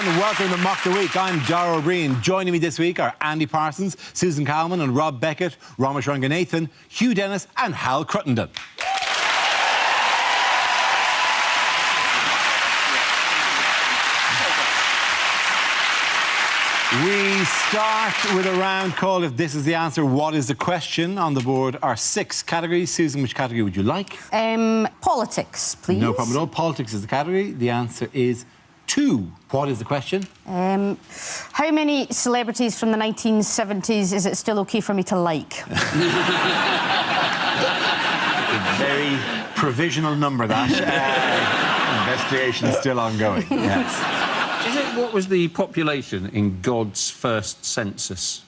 and welcome to Mock the Week. I'm Dara O'Brien. Joining me this week are Andy Parsons, Susan Calman and Rob Beckett, Ramesh Ranganathan, Hugh Dennis and Hal Cruttenden. We start with a round called If This Is the Answer, What is the Question? On the board are 6 categories. Susan, which category would you like? Politics, please. No problem at all. Politics is the category. The answer is 2. What is the question? How many celebrities from the 1970s is it still OK for me to like? A very provisional number, that. Investigation is still ongoing. Yes. Is it what was the population in God's first census?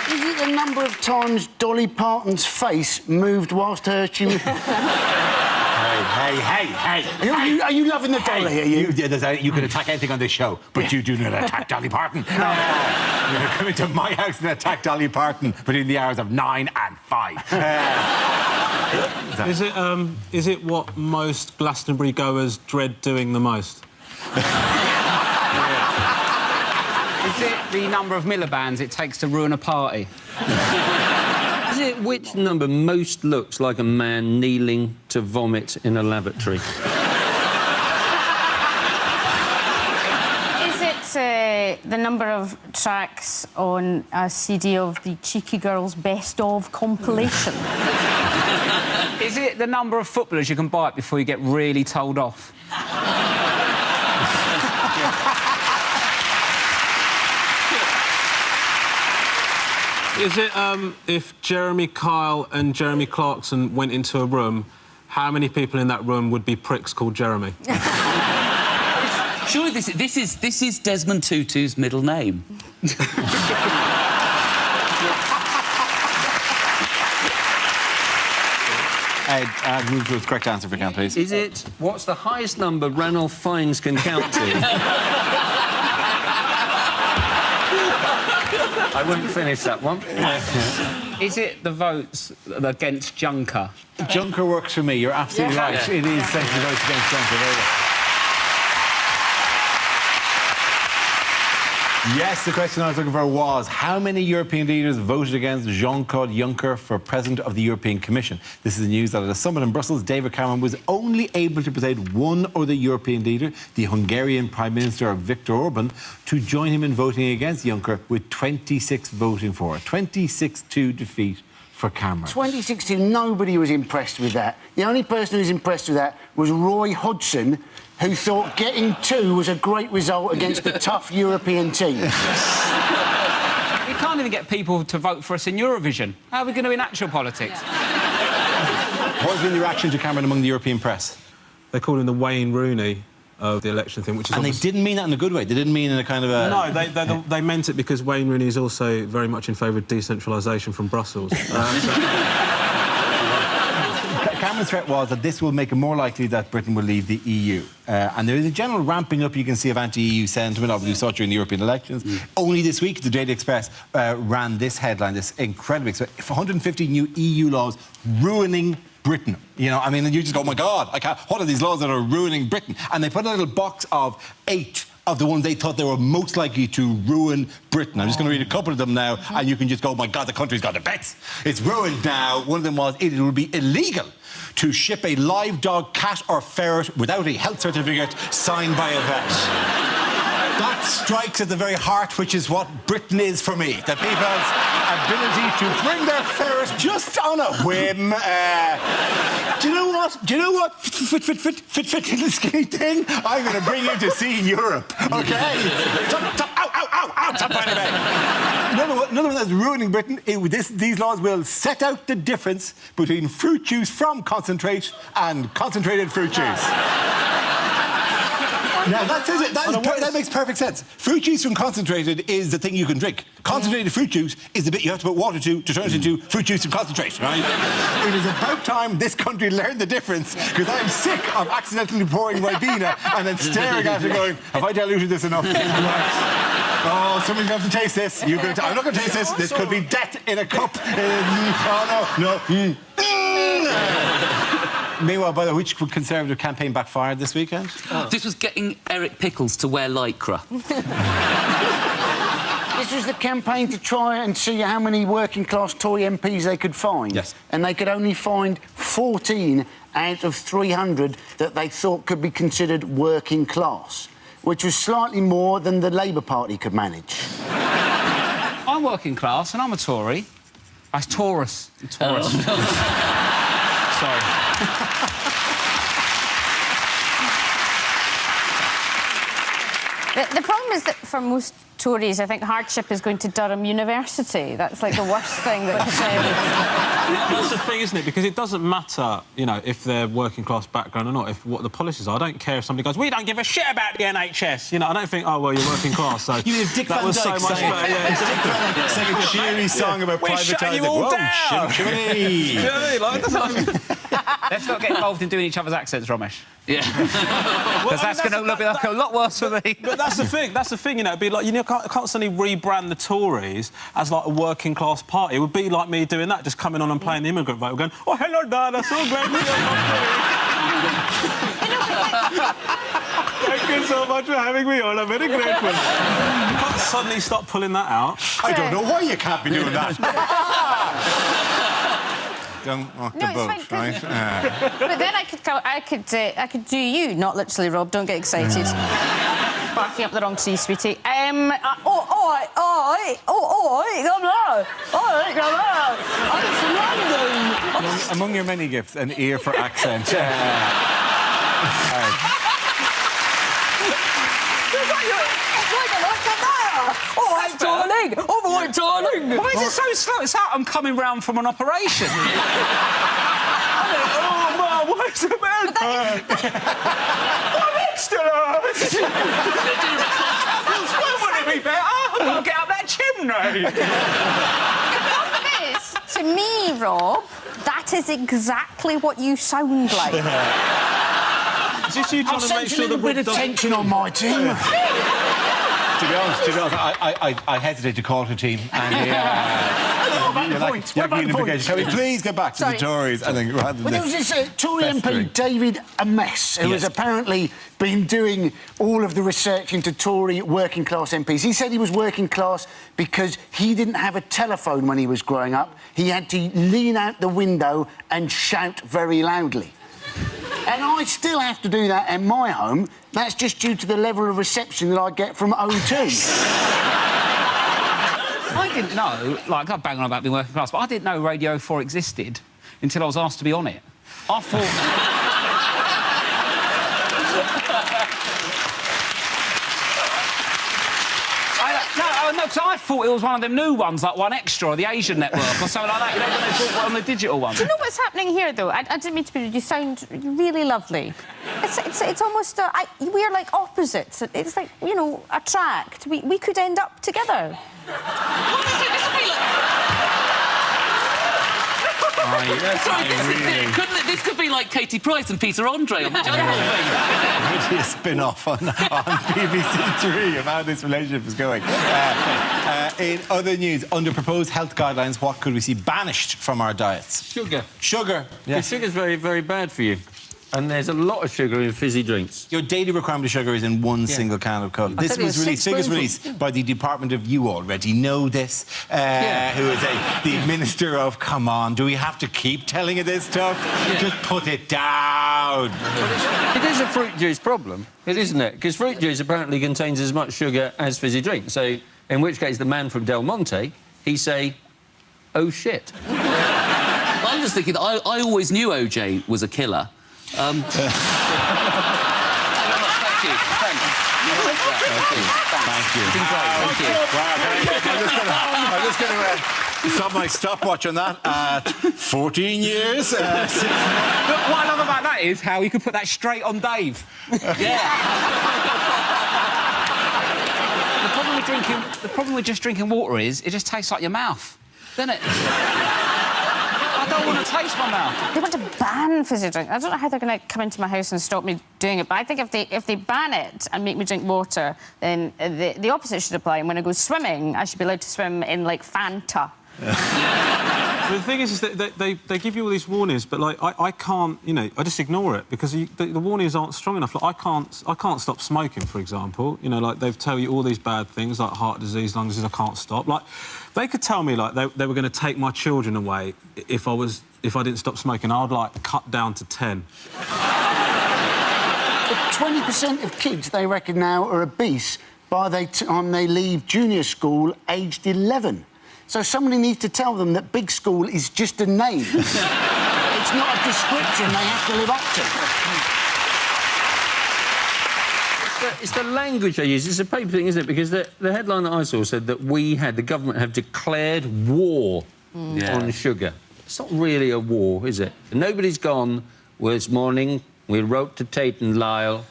Is it the number of times Dolly Parton's face moved whilst she was... Hey. Are you loving the dolly here, you? You can attack anything on this show, but you do not attack Dolly Parton. You're coming to my house and attack Dolly Parton between the hours of 9 and 5. Is it what most Glastonbury goers dread doing the most? Is it the number of millibands it takes to ruin a party? Is it which number most looks like a man kneeling to vomit in a lavatory? Is it the number of tracks on a CD of the Cheeky Girls Best Of compilation? Is it the number of footballers you can bite before you get really told off? Is it if Jeremy Kyle and Jeremy Clarkson went into a room, how many people in that room would be pricks called Jeremy? Surely this is Desmond Tutu's middle name. Ed, move to the correct answer if you can, please. Is it what's the highest number Ranulph Fiennes can count to? I wouldn't finish that one. Is it the votes against Juncker? Juncker works for me. You're absolutely right. Yeah. It is essentially votes against Juncker. Very well. Yes, the question I was looking for was how many European leaders voted against Jean-Claude Juncker for President of the European Commission? This is the news that at a summit in Brussels, David Cameron was only able to persuade one other European leader, the Hungarian Prime Minister Viktor Orban, to join him in voting against Juncker, with 26 voting for it. 26-2 defeat for Cameron. 26-2, nobody was impressed with that. The only person who was impressed with that was Roy Hodgson, who thought getting 2 was a great result against a tough European team. We can't even get people to vote for us in Eurovision. How are we going to in actual politics? What has been the reaction to Cameron among the European press? They call him the Wayne Rooney of the election thing, which is... And they didn't mean that in a good way. They didn't mean in a kind of a... No, they meant it because Wayne Rooney is also very much in favour of decentralisation from Brussels. Cameron's threat was that this will make it more likely that Britain will leave the EU. And there is a general ramping up, you can see, of anti-EU sentiment. Obviously, we saw it during the European elections. Only this week, the Daily Express ran this headline, this incredible... 150 new EU laws ruining Britain. You know, I mean, you just go, oh, my God, what are these laws that are ruining Britain? And they put a little box of 8 of the ones they thought they were most likely to ruin Britain. I'm just going to read a couple of them now, and you can just go, oh, my God, the country's got the bets. It's ruined now. One of them was, it will be illegal to ship a live dog, cat or ferret without a health certificate signed by a vet. That strikes at the very heart, which is what Britain is for me. The people's ability to bring their ferret just on a whim. Do you know what? Fit, little skinny thing. I'm going to bring you to see Europe, OK? Stop right away. Another one that's ruining Britain, these laws will set out the difference between fruit juice from concentrate and concentrated fruit juice. Now, that makes perfect sense. Fruit juice from concentrated is the thing you can drink. Concentrated fruit juice is the bit you have to put water to turn it into fruit juice from concentrate, right? It is about time this country learned the difference, because I'm sick of accidentally pouring Ribena and then staring at it going, have I diluted this enough? Oh, somebody's going to taste this. I'm not going to taste this. This could be death in a cup. Oh, no. Meanwhile, by the way, which Conservative campaign backfired this weekend? This was getting Eric Pickles to wear lycra. This was the campaign to try and see how many working-class Tory MPs they could find. Yes. And they could only find 14 out of 300 that they thought could be considered working class, which was slightly more than the Labour Party could manage. I'm working class and I'm a Tory. I'm Taurus. I'm Taurus. Sorry. The problem is that for most Tories, I think hardship is going to Durham University. That's like the worst thing that That's the thing, isn't it? Because it doesn't matter, you know, if they're working class background or not, if what the policies are. I don't care if somebody goes, we don't give a shit about the NHS. You know, I don't think, oh, well, you're working class, so... You mean Dick that Van was so Dyke much sang- better. Yeah, Dick Van Dyke sang a cheery song about We're privatising. shutting you all Whoa, down. shimmy. Do you know what I mean? Like, Let's not get involved in doing each other's accents, Ramesh. Yeah. Because that's going to look like a lot worse for me. But that's the thing, you know, it'd be like, you know, constantly rebrand the Tories as, like, a working-class party. It would be like me doing that, just coming on and playing the immigrant vote, going, oh, hello, Dad, so glad to Thank you so much for having me on, I'm very grateful. You can't suddenly stop pulling that out. I don't know why you can't be doing that. Don't rock the it's boat, fine, 'cause- right? But then I could do you, not literally, Rob. Don't get excited. Barking up the wrong tree, sweetie. I'm from London. Among your many gifts, an ear for accent. Darling! Oh, my darling! Why is it so slow? It's like I'm coming round from an operation. Oh, Mum, where's the bed? I'm extra! When would it be better? I've got to get up that chimney! To me, Rob, that is exactly what you sound like. Is this you trying to make sure that a bit of tension on my team. To be honest, I hesitate to call it a team. And, Can we please get back to the Tories? I think rather than Well, there was this Tory festering. MP, David Amess, who has apparently been doing all of the research into Tory working-class MPs. He said he was working class because he didn't have a telephone when he was growing up. He had to lean out the window and shout very loudly. And I still have to do that in my home. That's just due to the level of reception that I get from O2. I didn't know, like, I bang on about being working class, but I didn't know Radio 4 existed until I was asked to be on it. I thought... No, because I thought it was one of them new ones, like One Extra or the Asian Network or something like that. You know, when they put on the digital one. Do you know what's happening here, though? I didn't mean to be rude. You sound really lovely. It's almost... we're like opposites. It's like, you know, attract. We could end up together. This could be like Katie Price and Peter Andre on the jungle thing. Maybe a spin-off on BBC Three of how this relationship is going. In other news, under proposed health guidelines, what could we see banished from our diets? Sugar. Sugar. Yes. Sugar's very, very bad for you. And there's a lot of sugar in fizzy drinks. Your daily requirement of sugar is in one single can of Coke. This was released, figures released by the Department of, you already know this, who is the Minister of, come on, do we have to keep telling you this stuff? Yeah. Just put it down. It is a fruit juice problem, isn't it? Because fruit juice apparently contains as much sugar as fizzy drink. So, in which case, the man from Del Monte, he'd say, oh, shit. I'm just thinking that I always knew OJ was a killer. Thank you. Thank you. Thank you. Wow, I'm just going to stop my stopwatch on that at 14 years. But what I love about that is how you could put that straight on Dave. The problem with just drinking water is it just tastes like your mouth, doesn't it? I don't want to taste my mouth. They want to ban fizzy drink. I don't know how they're going to come into my house and stop me doing it, but I think if they ban it and make me drink water, then the opposite should apply. And when I go swimming, I should be allowed to swim in, like, Fanta. The thing is that they give you all these warnings, but like I can't, you know, I just ignore it because the warnings aren't strong enough. Like I can't stop smoking, for example. You know, like they tell you all these bad things like heart disease, lung disease. I can't stop. Like they could tell me like they were going to take my children away if I didn't stop smoking. I'd like cut down to 10. 20% of kids, they reckon now, are obese by the time they leave junior school aged 11. So somebody needs to tell them that big school is just a name. It's not a description they have to live up to. It's the language they use. It's a paper thing, isn't it? Because the headline that I saw said that the government have declared war on sugar. It's not really a war, is it? Nobody's gone, well, this morning we wrote to Tate and Lyle.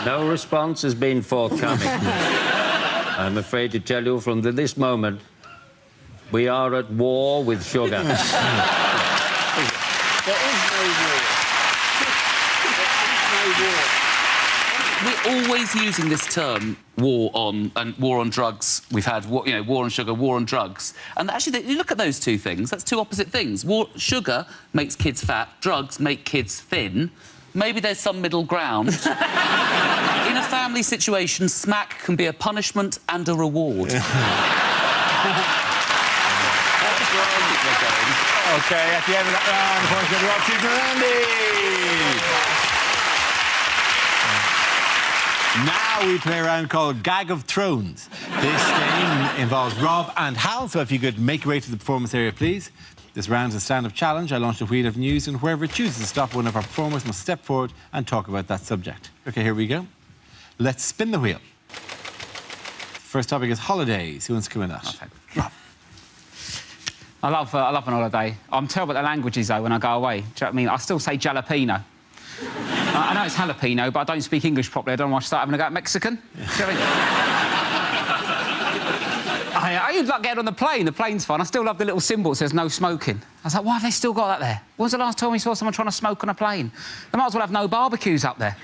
No response has been forthcoming. I'm afraid to tell you from this moment, we are at war with sugar. There is no war. We're always using this term, war on drugs. We've had, war on sugar, war on drugs. And actually, you look at those two things, that's two opposite things. Sugar makes kids fat, drugs make kids thin. Maybe there's some middle ground. In a family situation, smack can be a punishment and a reward. OK, at the end of that round, the points go to Rob, Susan and Andy. Now we play a round called Gag of Thrones. This game involves Rob and Hal, so if you could make your way to the performance area, please. This round is a stand-up challenge. I launched a wheel of news, and whoever chooses to stop one of our performers must step forward and talk about that subject. OK, here we go. Let's spin the wheel. First topic is holidays. Who wants to come in that? Okay. Rob. I love an holiday. I'm terrible at the languages, though, when I go away. Do you know what I mean? I still say jalapeno. I know it's jalapeno, but I don't speak English properly. I don't want to start having a go at Mexican. Do you know what I mean? I like getting on the plane. The plane's fine. I still love the little symbol that says no smoking. I was like, why have they still got that there? When was the last time we saw someone trying to smoke on a plane? They might as well have no barbecues up there.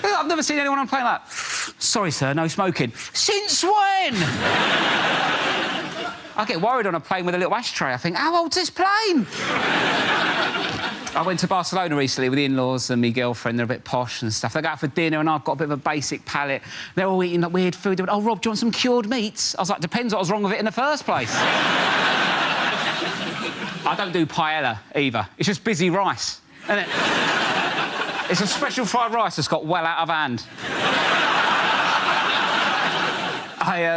I've never seen anyone on a plane like, sorry, sir, no smoking. Since when? I get worried on a plane with a little ashtray. I think, how old's this plane? I went to Barcelona recently with the in-laws and my girlfriend. They're a bit posh and stuff. They go out for dinner and I've got a bit of a basic palate. They're all eating like weird food. They went, oh, Rob, do you want some cured meats? I was like, depends what was wrong with it in the first place. I don't do paella either. It's just busy rice, isn't it? It's a special fried rice that's got well out of hand.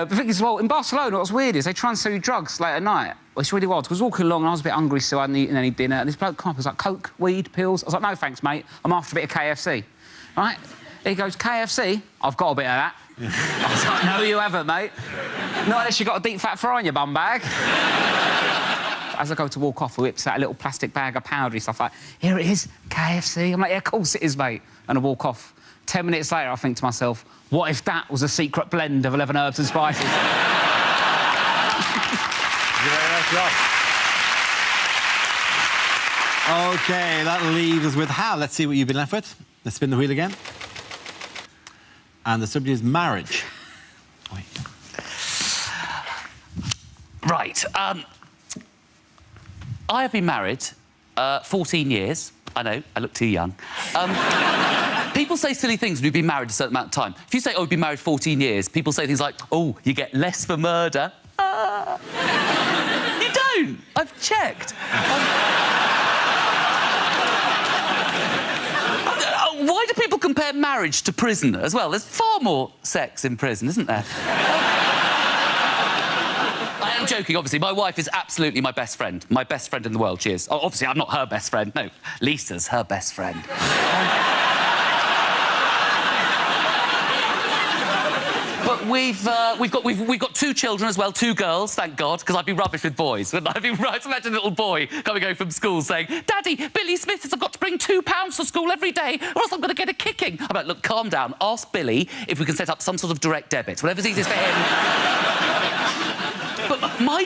The thing is, well, in Barcelona, what's weird is they try and sell you drugs late at night. Well, it's really wild, because I was walking along and I was a bit hungry, so I hadn't eaten any dinner, and this bloke came up, he was like, coke, weed, pills? I was like, no, thanks, mate. I'm after a bit of KFC. Right? He goes, KFC? I've got a bit of that. I was like, no, you haven't, mate. Not unless you've got a deep fat fry in your bum bag. As I go to walk off, he whips out a little plastic bag of powdery stuff like, here it is, KFC. I'm like, yeah, of course it is, mate. And I walk off. 10 minutes later, I think to myself, what if that was a secret blend of 11 herbs and spices? Thank you very much, Rob. OK, that'll leave us with Hal. Let's see what you've been left with. Let's spin the wheel again. And the subject is marriage. Wait. Right. I have been married 14 years. I know, I look too young. People say silly things when you've been married a certain amount of time. If you say, oh, you've been married 14 years, people say things like, oh, you get less for murder. You don't. I've checked. Why do people compare marriage to prison as well? There's far more sex in prison, isn't there? I am joking, obviously. My wife is absolutely my best friend. My best friend in the world, she is. Oh, obviously, I'm not her best friend. No, Lisa's her best friend. But we've got 2 children as well, 2 girls, thank God, because I'd be rubbish with boys, wouldn't I? I'd be right. Imagine a little boy coming home from school saying, Daddy, Billy Smith says I've got to bring £2 to school every day, or else I'm going to get a kicking. I'm like, look, calm down. Ask Billy if we can set up some sort of direct debit, whatever's easiest for him. But my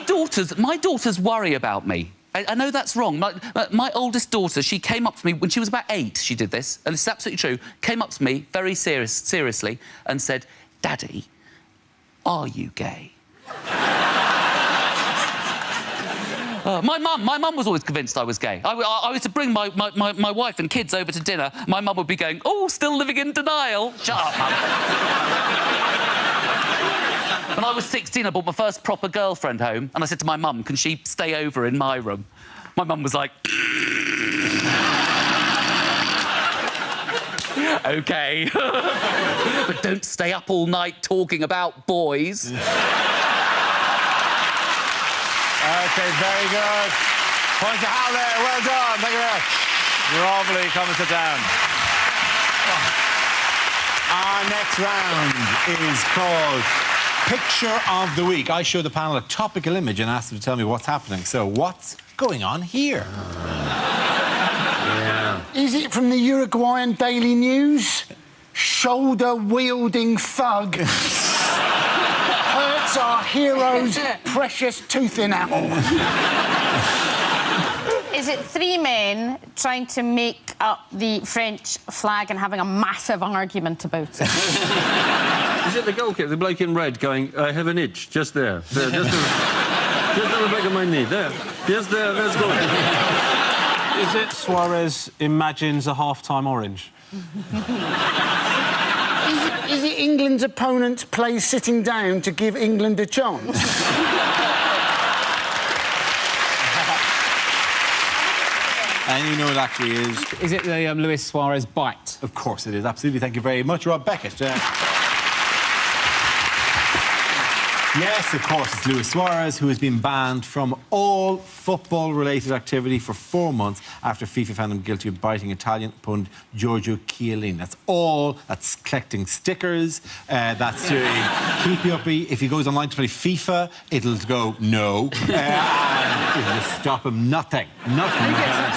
daughters worry about me. I know that's wrong. My oldest daughter, she came up to me when she was about 8, she did this, and this is absolutely true, came up to me very seriously and said, Daddy, Are you gay? My mum was always convinced I was gay. I was to bring my wife and kids over to dinner. My mum would be going, "Oh, still living in denial." Shut up, Mum. When I was 16, I brought my first proper girlfriend home, and I said to my mum, "Can she stay over in my room?" My mum was like, "OK." But don't stay up all night talking about boys. OK, very good. Point to Hal there. Well done. Thank you very much. You're awfully. Come and sit down. Our next round is called Picture of the Week. I show the panel a topical image and ask them to tell me what's happening. So, what's going on here? Is it from the Uruguayan Daily News? Shoulder-wielding thug hurts our hero's precious tooth enamel. Is it three men trying to make up the French flag and having a massive argument about it? Is it the goalkeeper, the bloke in red, going, "I have an itch, just there. There, just on the back of my knee, there. Just there, let's go." Is it Suarez imagines a half-time orange? Is it England's opponent plays sitting down to give England a chance? And you know it actually is. Is it the Luis Suarez bite? Of course it is, absolutely. Thank you very much, Rob Beckett. Yes, of course, it's Luis Suarez, who has been banned from all football-related activity for 4 months after FIFA found him guilty of biting Italian opponent Giorgio Chiellini. That's all. That's collecting stickers. That's doing keepy uppy. If he goes online to play FIFA, it'll go no. And it'll just stop him. Nothing. Nothing.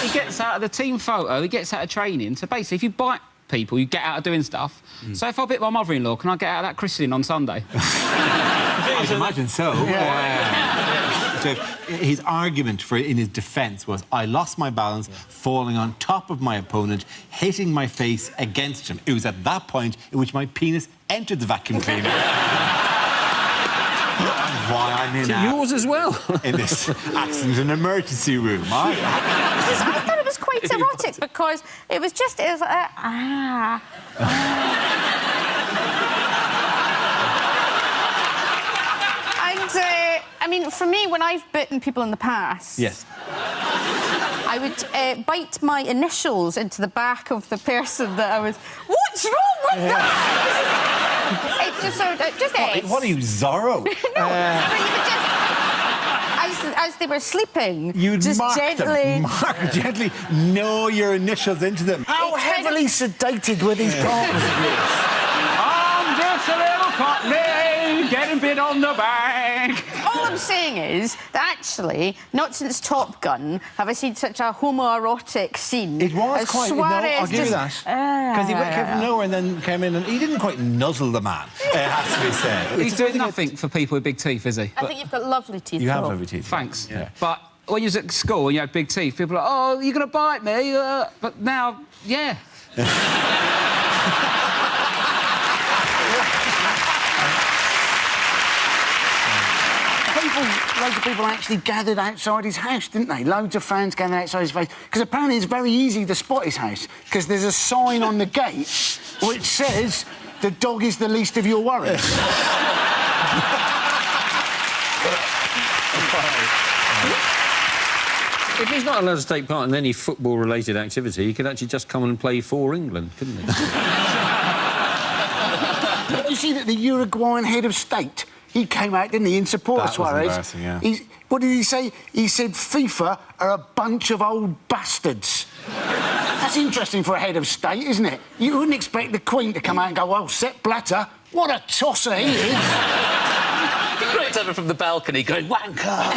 He gets out of the team photo, he gets out of training. So basically, if you bite people, you get out of doing stuff. So if I bit my mother-in-law, can I get out of that christening on Sunday? I can imagine so. So his argument in his defence was, I lost my balance, falling on top of my opponent, hitting my face against him. It was at that point in which my penis entered the vacuum cleaner. Why I'm in yours as well. in this accident and emergency room. I thought it was quite erotic because it was just... It was I mean, for me, when I've bitten people in the past... Yes. I would bite my initials into the back of the person that I was... What's wrong with that? It just sort of... Just What are you, Zorro? No, but you would just... As they were sleeping, You'd just mark gently... them. Gently know your initials into them. How heavily sedated were these partners of yours? I'm just a little cockney, getting bit on the back. All I'm saying is that actually, not since Top Gun have I seen such a homoerotic scene. It was as quite... Suarez I'll give you that. Because he came from nowhere and then came in and he didn't quite nuzzle the man, it has to be said. He's doing nothing for people with big teeth, is he? I think you've got lovely teeth. You have though. lovely teeth. Thanks. Yeah. But when you was at school and you had big teeth, people were like, "Oh, you're going to bite me." But now, yeah. Loads of people actually gathered outside his house, didn't they? Loads of fans gathered outside his house. Because apparently it's very easy to spot his house, because there's a sign on the gate which says, "The dog is the least of your worries." If he's not allowed to take part in any football-related activity, he could actually just come and play for England, couldn't he? Did you see that the Uruguayan head of state, he came out, didn't he, in support of That was Suarez? embarrassing, yeah. What did he say? He said FIFA are a bunch of old bastards. That's interesting for a head of state, isn't it? You wouldn't expect the Queen to come out and go, "Well, Sepp Blatter, what a tosser he is." He looked over from the balcony going, "Wanker!"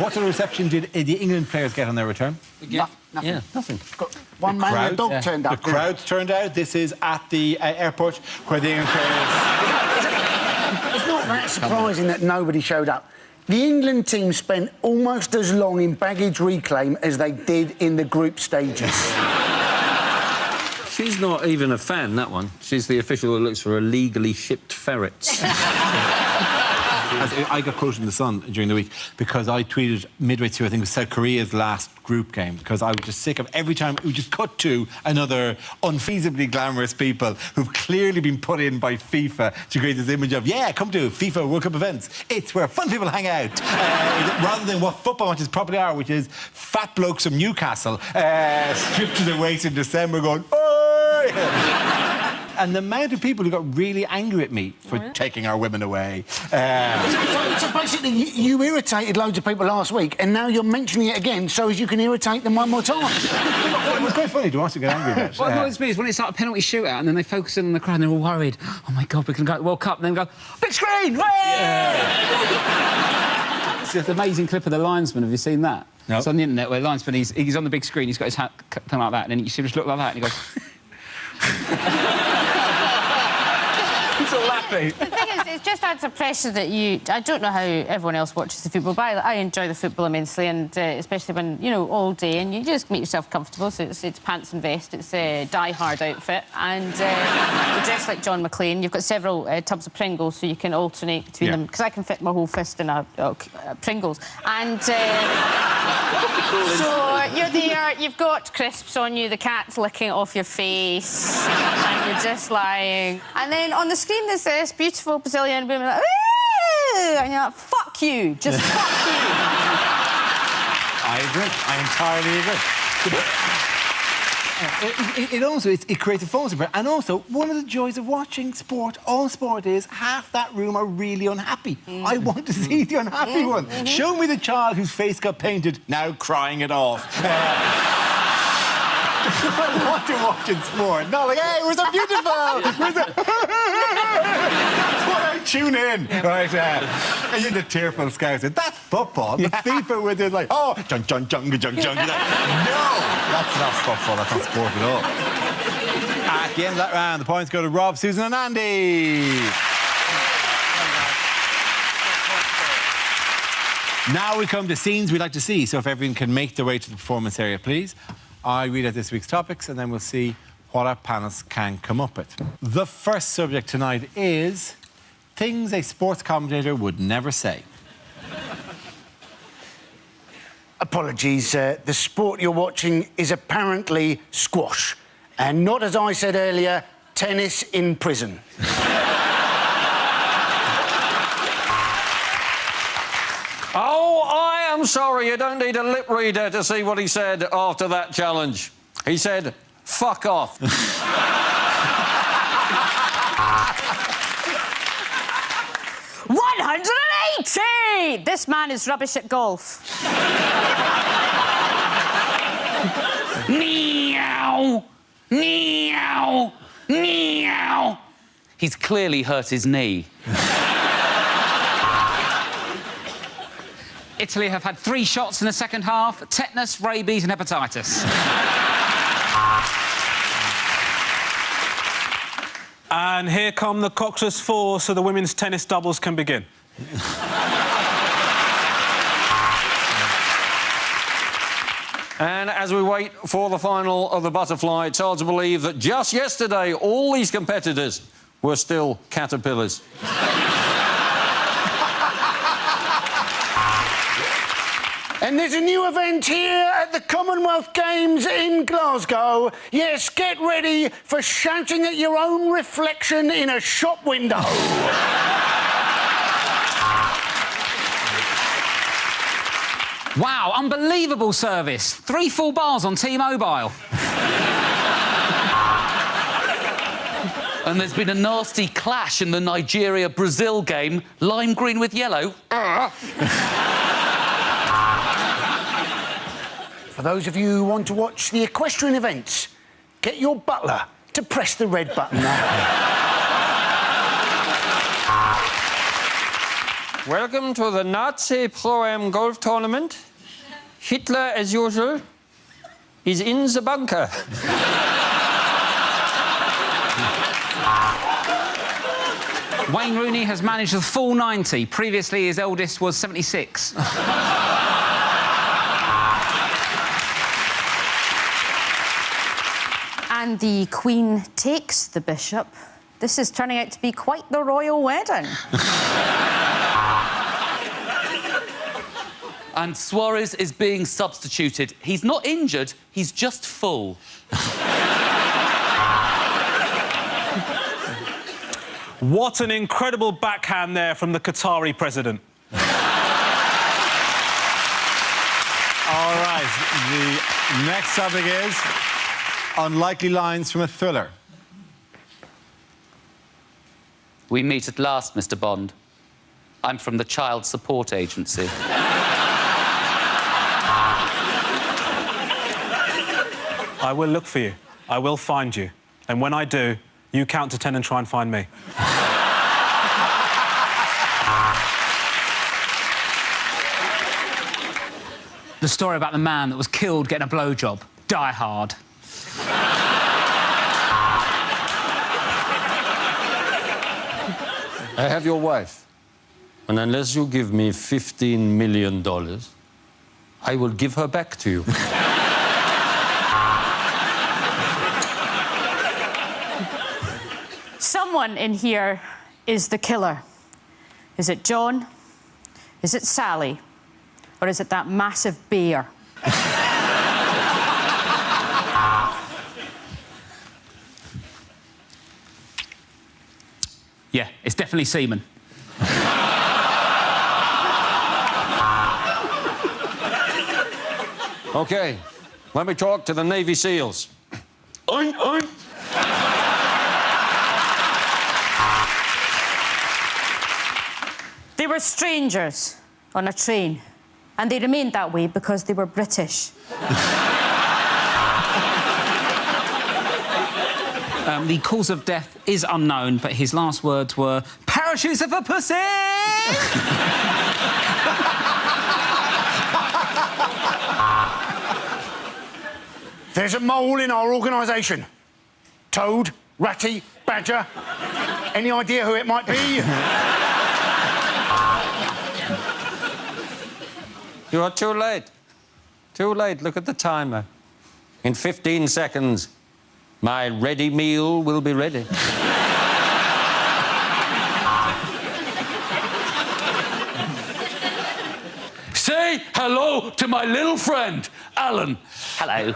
What sort of reception did the England players get on their return? Nothing. Yeah, nothing. Got one man and a dog turned up. The crowds turned out. This is at the airport where the England players... It's not that surprising that nobody showed up. The England team spent almost as long in baggage reclaim as they did in the group stages. She's not even a fan, that one. She's the official who looks for illegally shipped ferrets. I got quoted in The Sun during the week because I tweeted midway through, I think it was South Korea's last group game, because I was just sick of every time we just cut to another unfeasibly glamorous people who've clearly been put in by FIFA to create this image of, yeah, come to FIFA World Cup events. It's where fun people hang out. Rather than what football matches probably are, which is fat blokes from Newcastle stripped to their waist in December going, oh! And the amount of people who got really angry at me for taking our women away. So basically, you irritated loads of people last week, and now you're mentioning it again so as you can irritate them one more time. It was quite funny to watch them get angry about it. What annoys me is when it's like a penalty shootout and then they focus in on the crowd and they're all worried. Oh, my God, we can go to the World Cup. And then go, big screen! It's just an amazing clip of the linesman. Have you seen that? No. It's on the internet where the linesman, he's on the big screen, he's got his hat kind like that, and then you see him just look like that, and he goes... He's all laughing. The thing is, it just adds a pressure that you... I don't know how everyone else watches the football, but I enjoy the football immensely, and especially when, you know, all day, and you just make yourself comfortable, so it's pants and vest, it's a die-hard outfit, and you dress like John McClane. You've got several tubs of Pringles, so you can alternate between them, because I can fit my whole fist in a Pringles. And... so you're there, you've got crisps on you, the cat's licking off your face, and you're just lying. And then on the screen there's this beautiful Brazilian woman like, ooh, and you're like, fuck you, just fuck you. I agree. I entirely agree. It also it creates a false impression. And also, one of the joys of watching sport, all sport, is half that room are really unhappy. I want to see the unhappy one. Show me the child whose face got painted, now crying it off. I want to watch in sport. Not like, hey, we're so beautiful. That's what I tune in. Right, and you're the tearful scouser. That's football. The FIFA where they're like, oh, junk, junk, junk, junk, junk. No, that's not football. That's not sport at all. At the end of that round, the points go to Rob, Susan and Andy. Now we come to scenes we'd like to see. So if everyone can make their way to the performance area, please. I read out this week's topics and then we'll see what our panelists can come up with. The first subject tonight is things a sports commentator would never say. Apologies, the sport you're watching is apparently squash, and not, as I said earlier, tennis in prison. Oh, I am sorry, you don't need a lip reader to see what he said after that challenge. He said, fuck off. 180! This man is rubbish at golf. Meow! Meow! Meow! He's clearly hurt his knee. Italy have had 3 shots in the second half, tetanus, rabies and hepatitis. And here come the Cockless 4, so the women's tennis doubles can begin. And as we wait for the final of the butterfly, it's hard to believe that just yesterday all these competitors were still caterpillars. And there's a new event here at the Commonwealth Games in Glasgow. Yes, get ready for shouting at your own reflection in a shop window. Wow, unbelievable service. 3 full bars on T-Mobile. And there's been a nasty clash in the Nigeria-Brazil game. Lime green with yellow. For those of you who want to watch the equestrian events, get your butler to press the red button now. Welcome to the Nazi Pro-Am golf tournament. Hitler, as usual, is in the bunker. Wayne Rooney has managed the full 90. Previously, his eldest was 76. And And the Queen takes the bishop. This is turning out to be quite the royal wedding. And Suarez is being substituted. He's not injured, he's just full. What an incredible backhand there from the Qatari president. All right, the next topic is unlikely lines from a thriller. We meet at last, Mr. Bond. I'm from the Child Support Agency. I will look for you. I will find you. And when I do, you count to 10 and try and find me. The story about the man that was killed getting a blowjob. Die Hard. I have your wife. And unless you give me $15 million, I will give her back to you. Someone in here is the killer. Is it John? Is it Sally? Or is it that massive bear? Yeah, it's definitely semen. OK, let me talk to the Navy SEALs. Oink, oink. They were strangers on a train, and they remained that way because they were British. The cause of death is unknown, but his last words were, "Parachutes are for pussy!" There's a mole in our organisation. Toad, Ratty, Badger. Any idea who it might be? You are too late. Too late. Look at the timer. In 15 seconds, my ready meal will be ready. Say hello to my little friend, Alan. Hello.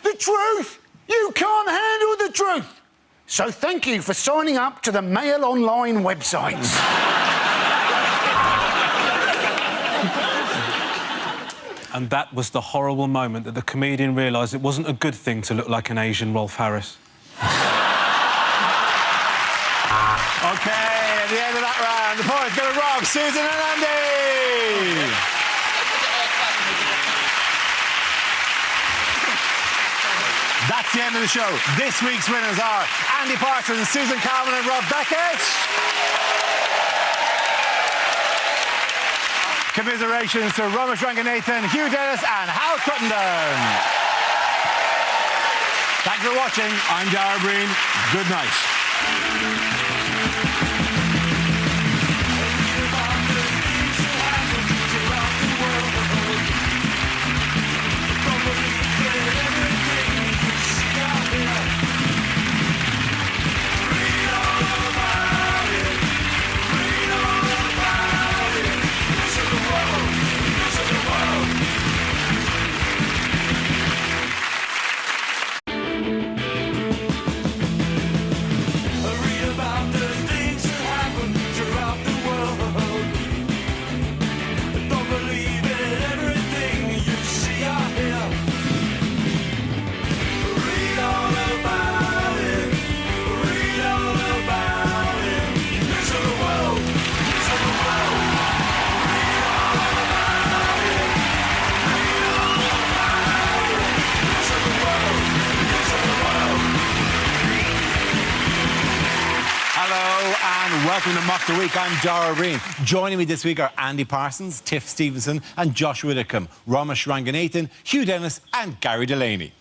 The truth! You can't handle the truth! So thank you for signing up to the Mail Online websites. And that was the horrible moment that the comedian realised it wasn't a good thing to look like an Asian Rolf Harris. OK, at the end of that round, the points go to Rob, Susan and Andy! That's the end of the show. This week's winners are Andy Parsons, Susan Calvin and Rob Beckett. Commiserations to Ramesh Ranganathan, Hugh Dennis and Hal Crittenden. Thanks for watching. I'm Dara Breen. Good night. Welcome to Mock the Week. I'm Dara Breen. Joining me this week are Andy Parsons, Tiff Stevenson and Joshua Whitcomb, Ramesh Ranganathan, Hugh Dennis and Gary Delaney.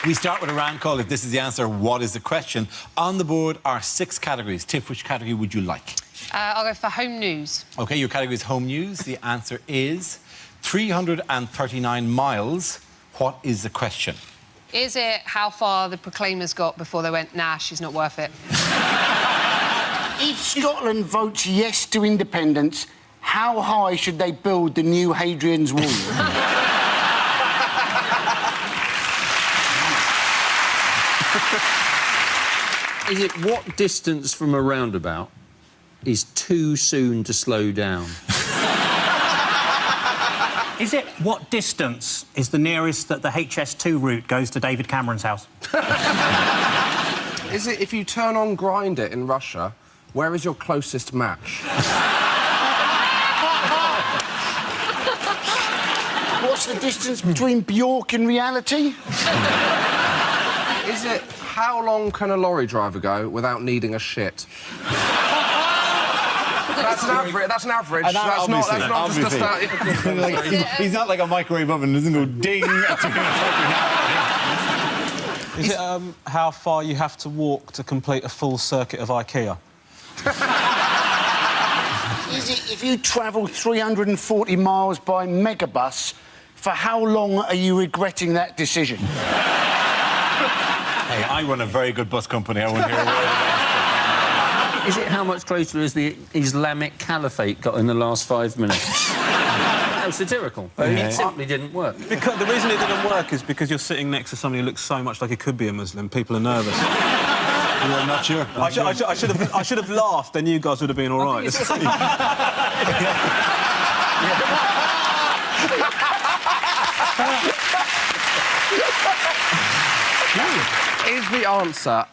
We start with a round call. If this is the answer, what is the question? On the board are 6 categories. Tiff, which category would you like? I'll go for home news. OK, your category is home news. The answer is 339 miles. What is the question? Is it how far the Proclaimers got before they went, nah, she's not worth it? If Scotland votes yes to independence, how high should they build the new Hadrian's Wall? Is it what distance from a roundabout is too soon to slow down? Is it what distance is the nearest that the HS2 route goes to David Cameron's house? Is it if you turn on Grindr in Russia, where is your closest match? What's the distance between Bjork and reality? Is it how long can a lorry driver go without needing a shit? That's an average. That's an average. That's not just a start. He's not like a microwave oven. Doesn't go ding. Is it how far you have to walk to complete a full circuit of IKEA? Is it if you travel 340 miles by megabus, for how long are you regretting that decision? Hey, I run a very good bus company. I won't hear a word of that. Is it how much closer has the Islamic Caliphate got in the last 5 minutes? That was satirical. It simply didn't work. Because the reason it didn't work is because you're sitting next to somebody who looks so much like he could be a Muslim. People are nervous. I'm not sure. I should have laughed, then you guys would have been all right. Is the answer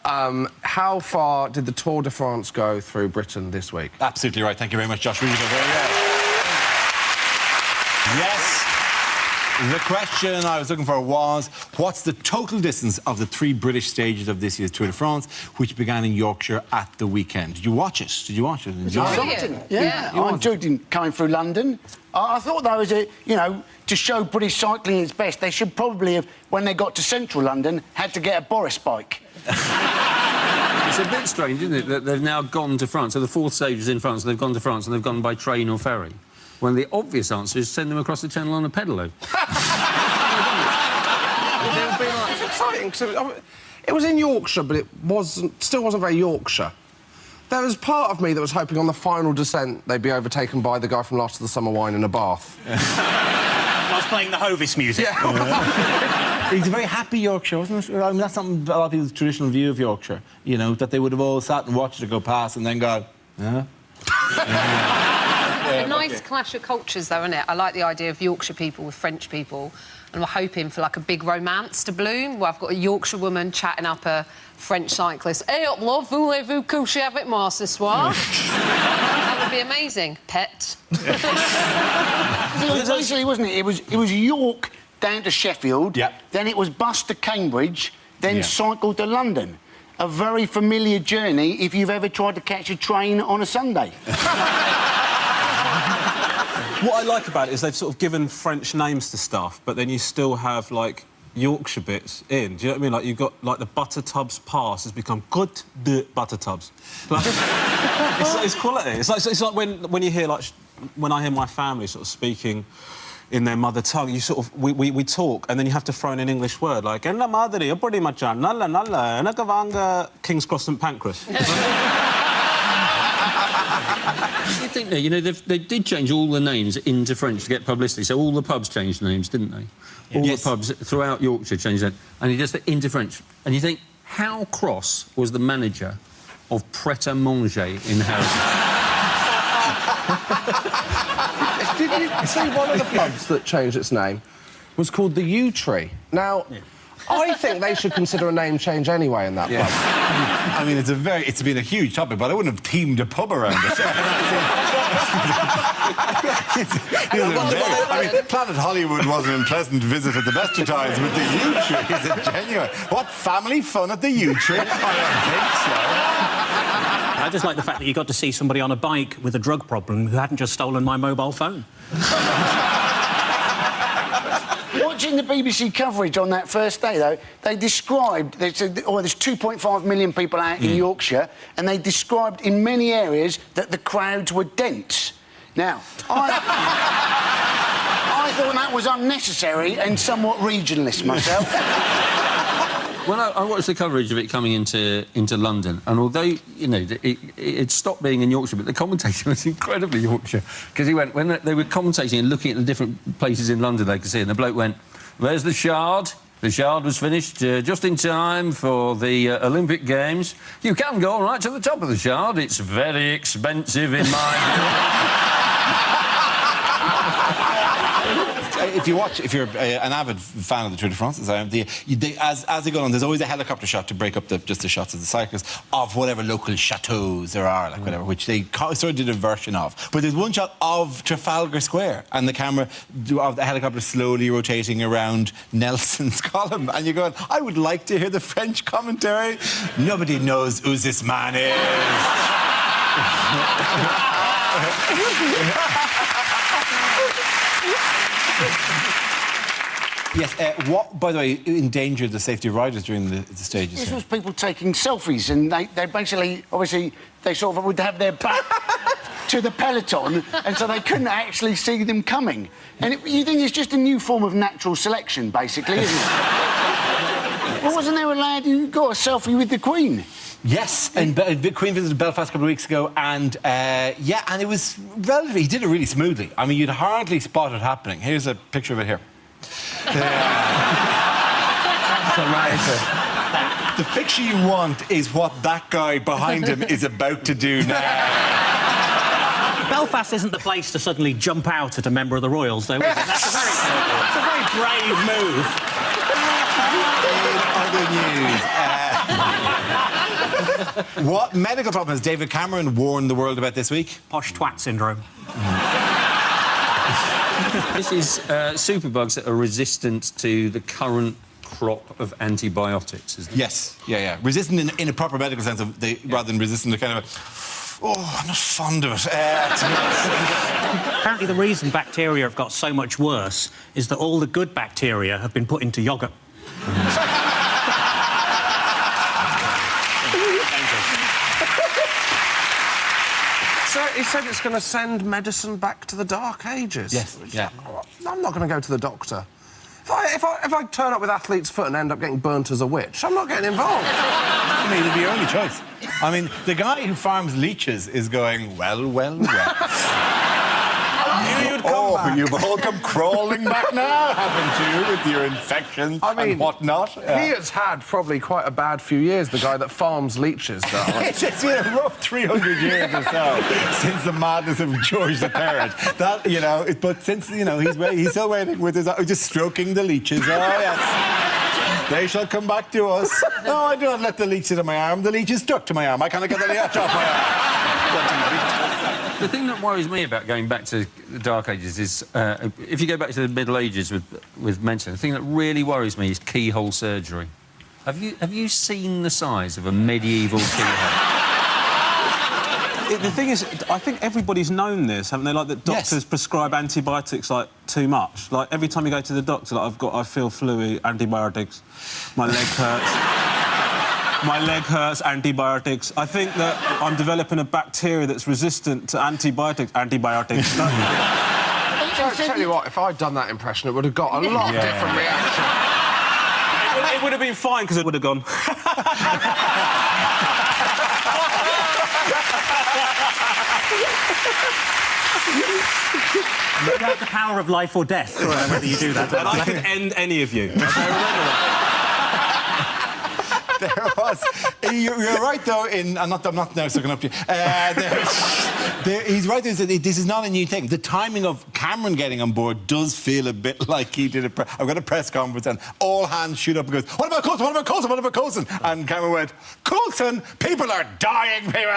how far did the Tour de France go through Britain this week? Absolutely right. Thank you very much, Josh. Really good. Very well. Yes. The question I was looking for was, what's the total distance of the 3 British stages of this year's Tour de France, which began in Yorkshire at the weekend? Did you watch it? Did you watch it? Exciting. Yeah. I enjoyed coming through London. I thought that was to show British cycling its best, they should probably have, when they got to central London, had to get a Boris bike. It's a bit strange, isn't it, that they've now gone to France. So the 4th stage is in France, and they've gone to France, and they've gone by train or ferry. When the obvious answer is send them across the channel on a pedalo. It's exciting, because it was in Yorkshire, but it still wasn't very Yorkshire. There was part of me that was hoping on the final descent they'd be overtaken by the guy from Last of the Summer Wine in a bath. I was playing the Hovis music. Yeah. He's a very happy Yorkshire, wasn't it? I mean, that's something a lot of people's traditional view of Yorkshire, you know, that they would have all sat and watched it go past and then gone, yeah. A nice clash of cultures, though, isn't it? I like the idea of Yorkshire people with French people, and we're hoping for, like, a big romance to bloom, where I've got a Yorkshire woman chatting up a French cyclist. Hey up, love, voulez-vous coucher avec moi ce soir? That would be amazing. Pet. Basically, wasn't it? It was York down to Sheffield, then it was bus to Cambridge, then cycle to London. A very familiar journey if you've ever tried to catch a train on a Sunday. What I like about it is they've sort of given French names to stuff, but then you still have, like, Yorkshire bits in. Do you know what I mean? Like, you've got, like, the Buttertubs Pass has become Côte de Buttertubs. Like, it's quality. It's like when you hear, like, when I hear my family sort of speaking in their mother tongue, you sort of... We talk, and then you have to throw in an English word, like, "En la madre, yo pretty much nalla, nalla, enakavanga, King's Cross St Pancras." You think, you know, they did change all the names into French to get publicity, so all the pubs changed names, didn't they? All the pubs throughout Yorkshire changed that, and you just into French. And you think, how cross was the manager of Pret-a-Manger in Harrogate? Did you see one of the pubs that changed its name was called the Yew Tree? Now, I think they should consider a name change anyway in that pub. I mean, it's been a huge topic, but I wouldn't have teamed a pub around it. I mean, Planet Hollywood was an unpleasant visit at the best of times, but the Yew Tree is a genuine... What family fun at the Yew Tree? I don't think so. I just like the fact that you got to see somebody on a bike with a drug problem who hadn't just stolen my mobile phone. Watching the BBC coverage on that first day, though, they described... They said, oh, there's 2.5 million people out in Yorkshire, and they described in many areas that the crowds were dense. Now, I thought that was unnecessary and somewhat regionalist myself. Well, I watched the coverage of it coming into London, and although, you know, it stopped being in Yorkshire, but the commentator was incredibly Yorkshire, because he went, when they were commentating and looking at the different places in London they could see, and the bloke went, "There's the Shard. The Shard was finished just in time for the Olympic Games. You can go right to the top of the Shard. It's very expensive in my..." If you're an avid fan of the Tour de France, as I am, as they go on, there's always a helicopter shot to break up just the shots of the cyclists of whatever local chateaus there are, like whatever, which they sort of did a version of. But there's one shot of Trafalgar Square, and the camera of the helicopter slowly rotating around Nelson's column, and you're going, I would like to hear the French commentary. Nobody knows who this man is. Yes, what, by the way, endangered the safety of riders during the stages? This was people taking selfies, and they basically, obviously, they sort of would have their back to the peloton, and so they couldn't actually see them coming. And you think it's just a new form of natural selection, basically, isn't it? Well, wasn't there a lad who got a selfie with the Queen? Yes, and the Queen visited Belfast a couple of weeks ago, and yeah, and it was relatively... He did it really smoothly. I mean, you'd hardly spot it happening. Here's a picture of it here. That's amazing. The picture you want is what that guy behind him is about to do now. Belfast isn't the place to suddenly jump out at a member of the Royals, though, is it? That's a very brave move. In other news... what medical problem has David Cameron warned the world about this week? Posh twat syndrome. This is superbugs that are resistant to the current crop of antibiotics, isn't it? Yes, yeah. Resistant in a proper medical sense, rather than resistant to kind of oh, I'm not fond of it. Apparently the reason bacteria have got so much worse is that all the good bacteria have been put into yoghurt. So he said it's going to send medicine back to the Dark Ages. Yes, yeah. I'm not going to go to the doctor. If I turn up with athlete's foot and end up getting burnt as a witch, I'm not getting involved. I mean, it'd be your only choice. I mean, the guy who farms leeches is going, well. You've all come crawling back now, haven't you, with your infections and whatnot? He has had probably quite a bad few years, the guy that farms leeches, darling. It's been a rough 300 years or so since the madness of George III. That, you know, but since, you know, he's still waiting with his... just stroking the leeches. Oh, yes. They shall come back to us. No, I do not let the leech sit on my arm. The leech is stuck to my arm. I cannot get the leech off my arm. The thing that worries me about going back to the Dark Ages is, if you go back to the Middle Ages with medicine, the thing that really worries me is keyhole surgery. Have you seen the size of a medieval keyhole? The thing is, I think everybody's known this, haven't they? Like that doctors prescribe antibiotics like too much. Like every time you go to the doctor, like I feel fluey, antibiotics. My leg hurts. My leg hurts, antibiotics. I think that I'm developing a bacteria that's resistant to antibiotics. Tell you what, if I'd done that impression, it would have got a lot different reaction. It would have been fine, because it would have gone... You have the power of life or death, whether you do that. And I could end any of you. I remember that. There was... You're right, though, in... I'm not now sucking up to you. He's right, this is not a new thing. The timing of Cameron getting on board does feel a bit like he did I've got a press conference and all hands shoot up and goes, what about Coulson? What about Coulson? What about Coulson? And Cameron went, Coulson? People are dying, people.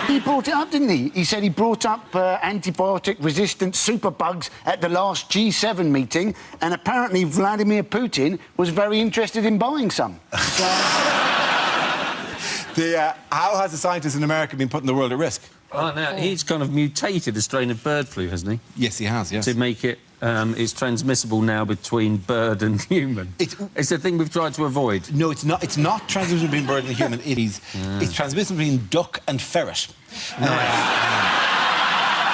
He brought it up, didn't he? He said he brought up antibiotic-resistant superbugs at the last G7 meeting, and apparently Vladimir Putin was very interested in buying some. So... how has the scientist in America been putting the world at risk? Oh, now, he's kind of mutated a strain of bird flu, hasn't he? Yes, he has, yes. To make it it's transmissible now between bird and human. It's a thing we've tried to avoid. No, it's not. It's not transmissible between bird and human. It's transmissible between duck and ferret.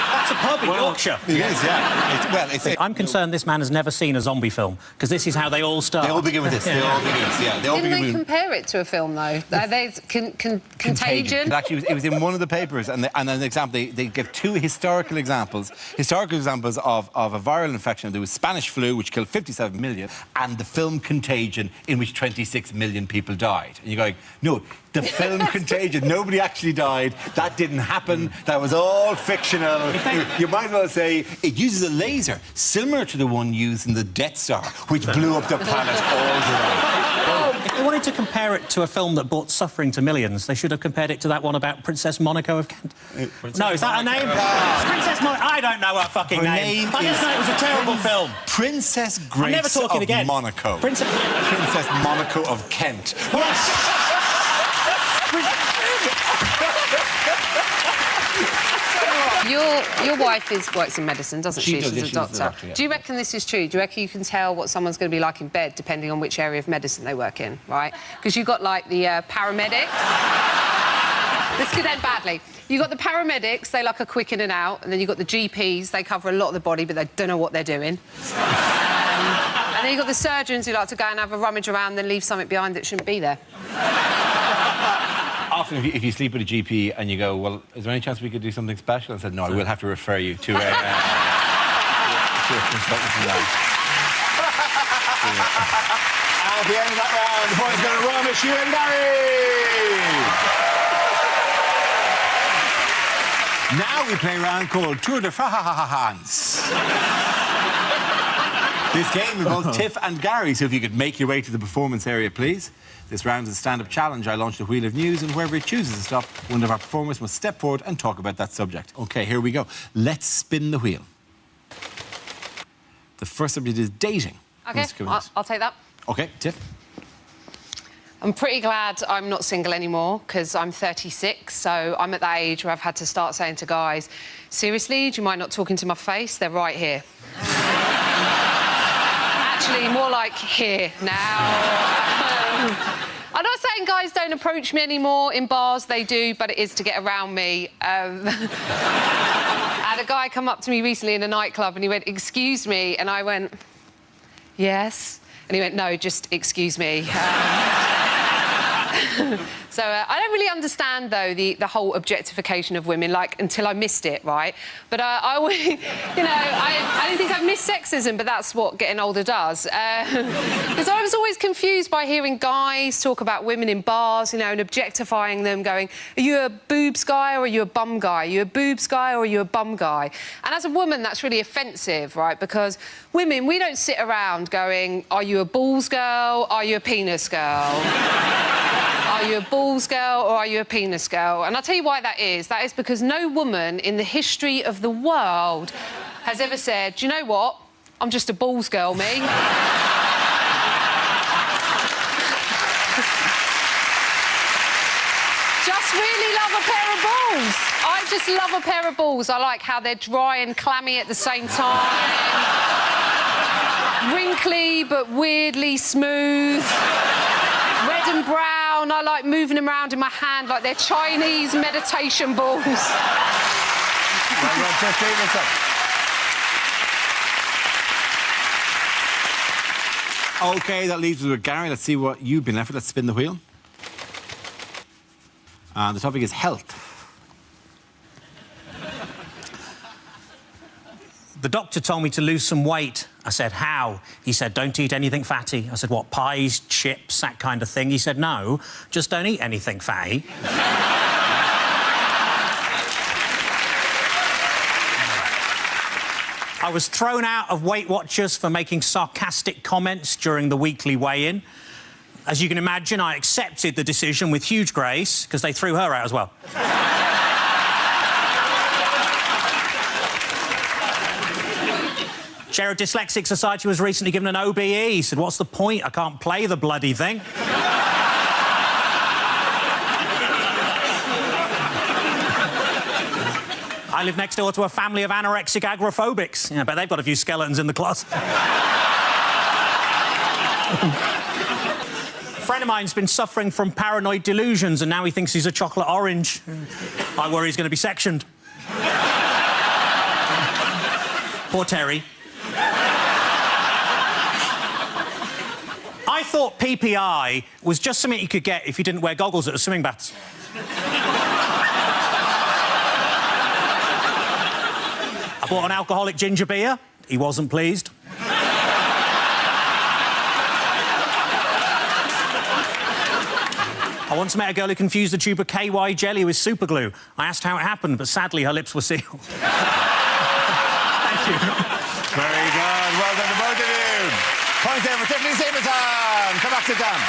That's a pub in Yorkshire. It is, yeah. I'm concerned this man has never seen a zombie film, because this is how they all start. They all begin with this. They all begin with this, yeah. Didn't they compare it to a film, though? There's Contagion. Actually, it was in one of the papers, and an example, they give two historical examples of a viral infection. There was Spanish flu, which killed 57 million, and the film Contagion, in which 26 million people died. And you're going, no, the film Contagion, nobody actually died. That didn't happen. That was all fictional. You might as well say it uses a laser similar to the one used in the Death Star, which blew up the planet all around. If they wanted to compare it to a film that brought suffering to millions, they should have compared it to that one about Princess Monaco of Kent. No, is that her name? Princess Monaco. I don't know her fucking name. I just know it was a terrible film. Princess Grace of Monaco. Princess Monaco of Kent. Your wife works in medicine, doesn't she? She's a doctor. Yeah. Do you reckon this is true? Do you reckon you can tell what someone's going to be like in bed depending on which area of medicine they work in, right? Because you've got, like, the paramedics. This could end badly. You've got the paramedics, they like a quick in and out, and then you've got the GPs, they cover a lot of the body, but they don't know what they're doing. And then you've got the surgeons who like to go and have a rummage around and then leave something behind that shouldn't be there. Often, if you sleep with a GP and you go, well, is there any chance we could do something special? I said, no, I will have to refer you to a consultant for that. At the end of that round, the points go to Romish, you and Gary! Now we play a round called Tour de France. This game involves Tiff and Gary, so if you could make your way to the performance area, please. This round is a stand-up challenge. I launch the wheel of news, and whoever it chooses to stop, one of our performers must step forward and talk about that subject. OK, here we go. Let's spin the wheel. The first subject is dating. OK, I'll take that. OK, Tiff. I'm pretty glad I'm not single anymore, because I'm 36, so I'm at that age where I've had to start saying to guys, seriously, do you mind not talking to my face? They're right here. Actually, more like here now. I'm not saying guys don't approach me anymore in bars, they do, but it is to get around me. I had a guy come up to me recently in a nightclub and he went, excuse me, and I went, yes. And he went, no, just excuse me. So I don't really understand, though, the whole objectification of women, like, until I missed it, right? But I always, you know, I don't think I've missed sexism, but that's what getting older does. Because I was always confused by hearing guys talk about women in bars, you know, and objectifying them, going, are you a boobs guy or are you a bum guy? Are you a boobs guy or are you a bum guy? And as a woman, that's really offensive, right? Because women, we don't sit around going, are you a balls girl? Are you a penis girl? Are you a balls girl or are you a penis girl? And I'll tell you why that is. That is because no woman in the history of the world has ever said, do you know what? I'm just a balls girl, me. Just really love a pair of balls. I just love a pair of balls. I like how they're dry and clammy at the same time. Wrinkly but weirdly smooth. Red and brown. I like moving them around in my hand like they're Chinese meditation balls. OK, that leaves us with Gary. Let's see what you've been left with. Let's spin the wheel. And the topic is health. The doctor told me to lose some weight. I said, how? He said, don't eat anything fatty. I said, what, pies, chips, that kind of thing? He said, no, just don't eat anything fatty. I was thrown out of Weight Watchers for making sarcastic comments during the weekly weigh-in. As you can imagine, I accepted the decision with huge grace, because they threw her out as well. Sheriff Dyslexic Society was recently given an OBE. He said, what's the point? I can't play the bloody thing. I live next door to a family of anorexic agoraphobics. Yeah, but they've got a few skeletons in the closet. A friend of mine's been suffering from paranoid delusions and now he thinks he's a chocolate orange. I worry he's going to be sectioned. Poor Terry. I thought PPI was just something you could get if you didn't wear goggles at the swimming baths. I bought an alcoholic ginger beer. He wasn't pleased. I once met a girl who confused a tube of KY jelly with superglue. I asked how it happened, but sadly her lips were sealed. Thank you. Very good. Well done to both of you. Points there for Tiffany Stapleton. Come back to Dan.